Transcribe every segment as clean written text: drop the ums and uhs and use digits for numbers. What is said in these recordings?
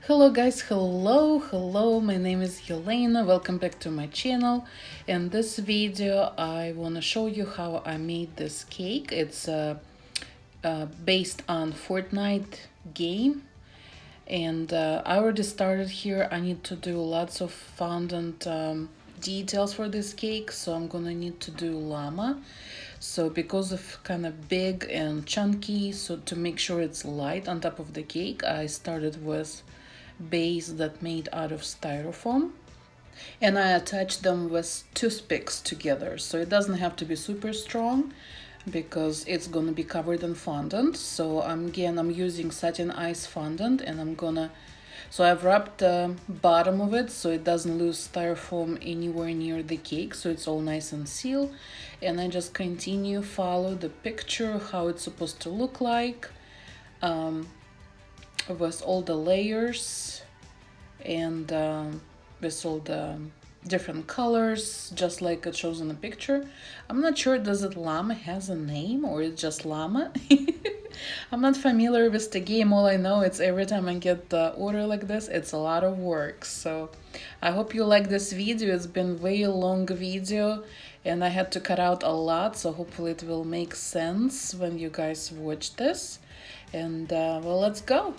Hello guys, hello, my name is Yelena, welcome back to my channel. In this video I want to show you how I made this cake. It's based on Fortnite game, and I already started here. I need to do lots of fondant details for this cake, so I'm gonna need to do llama. So because of kind of big and chunky, so to make sure it's light on top of the cake, I started with base that made out of styrofoam, and I attached them with toothpicks together, so it doesn't have to be super strong because it's gonna be covered in fondant. So I'm using satin ice fondant, and so I've wrapped the bottom of it so it doesn't lose styrofoam anywhere near the cake, so it's all nice and sealed. And I just follow the picture how it's supposed to look like, with all the layers and with all the different colors, just like it shows in the picture. I'm not sure, does it llama has a name or it's just llama? I'm not familiar with the game. All I know it's every time I get the order like this, it's a lot of work. So I hope you like this video. It's been very long video and I had to cut out a lot, so hopefully it will make sense when you guys watch this. And well, let's go.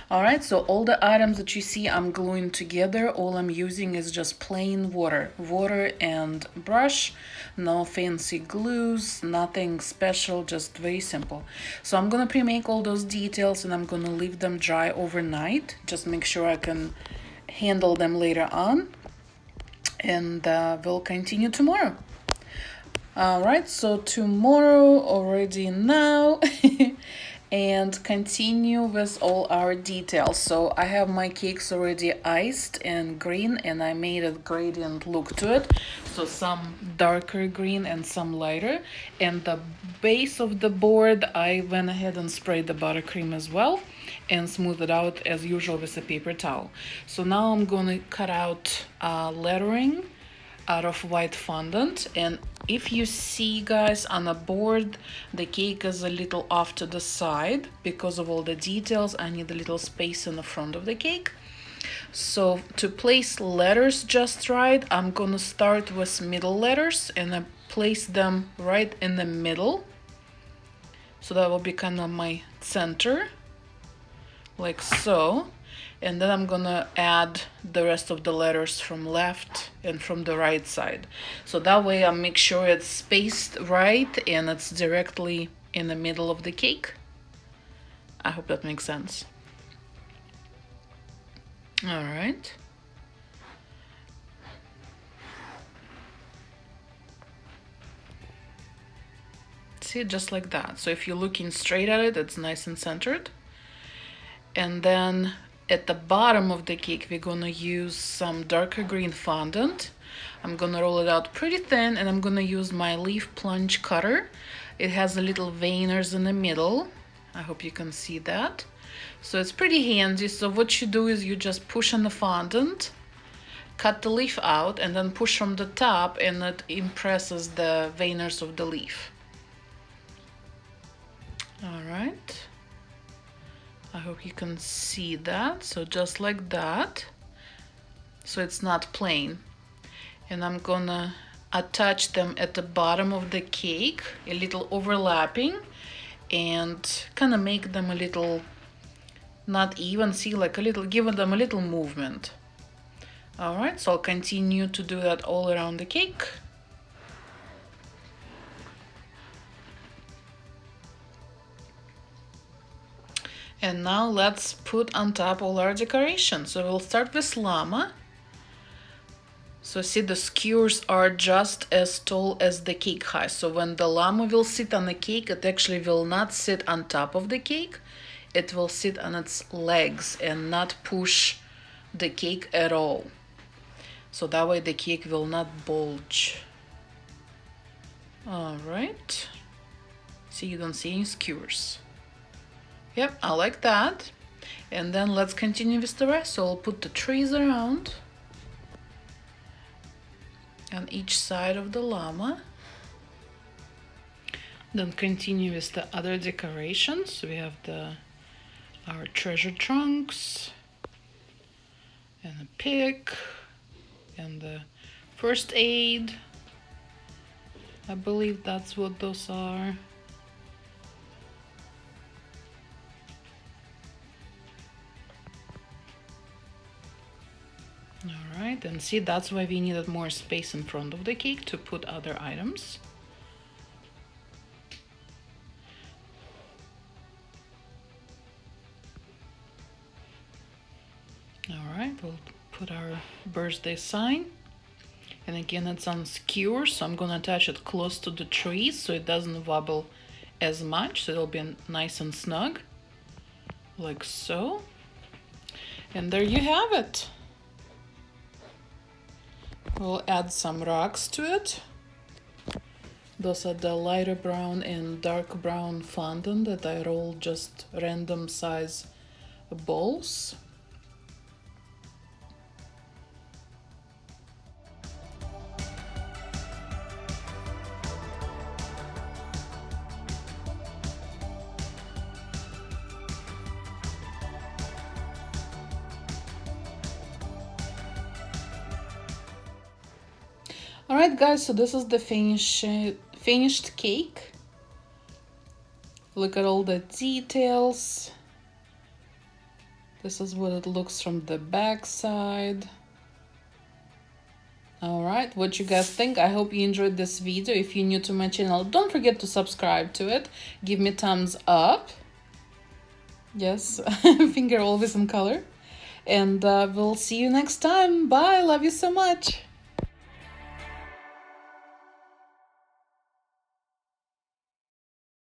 All right, so all the items that you see I'm gluing together, all I'm using is just plain water and brush. No fancy glues, nothing special, just very simple. So I'm gonna pre-make all those details and I'm gonna leave them dry overnight. Just make sure I can handle them later on, and we'll continue tomorrow. All right, so tomorrow already now and continue with all our details. So I have my cakes already iced and green, and I made a gradient look to it. So some darker green and some lighter. And the base of the board, I went ahead and sprayed the buttercream as well and smooth it out as usual with a paper towel. So now I'm gonna cut out lettering out of white fondant, and if you see guys on the board the cake is a little off to the side because of all the details. I need a little space in the front of the cake. So to place letters just right, I'm gonna start with middle letters and I place them right in the middle, so that will be kind of my center, like so. And then I'm gonna add the rest of the letters from left and from the right side. So that way I'll make sure it's spaced right and it's directly in the middle of the cake. I hope that makes sense. All right. See, just like that. So if you're looking straight at it, it's nice and centered. And then at the bottom of the cake, we're gonna use some darker green fondant. I'm gonna roll it out pretty thin and I'm gonna use my leaf plunge cutter. It has a little veiners in the middle. I hope you can see that. So it's pretty handy. So what you do is you just push on the fondant, cut the leaf out, and then push from the top and it impresses the veiners of the leaf. All right. I hope you can see that. So just like that. So it's not plain. And I'm gonna attach them at the bottom of the cake, a little overlapping, and kind of make them a little not even, see, like a little, give them a little movement. All right, so I'll continue to do that all around the cake. And now let's put on top all our decorations. So we'll start with llama. So see, the skewers are just as tall as the cake height. So when the llama will sit on the cake, it actually will not sit on top of the cake. It will sit on its legs and not push the cake at all. So that way the cake will not bulge. All right. See, you don't see any skewers. Yep, I like that. And then let's continue with the rest. So I'll put the trees around on each side of the llama. Then continue with the other decorations. So we have our treasure trunks and a pig and the first aid. I believe that's what those are. All right, and see, that's why we needed more space in front of the cake to put other items. All right, we'll put our birthday sign. And again, it's on skewer, so I'm gonna attach it close to the tree so it doesn't wobble as much, so it'll be nice and snug, like so. And there you have it. We'll add some rocks to it. Those are the lighter brown and dark brown fondant that I rolled just random size balls. Alright guys, so this is the finished cake. Look at all the details. This is what it looks from the back side. Alright, what you guys think? I hope you enjoyed this video. If you're new to my channel, don't forget to subscribe to it. Give me thumbs up. Yes, finger always in color. And we'll see you next time. Bye, love you so much.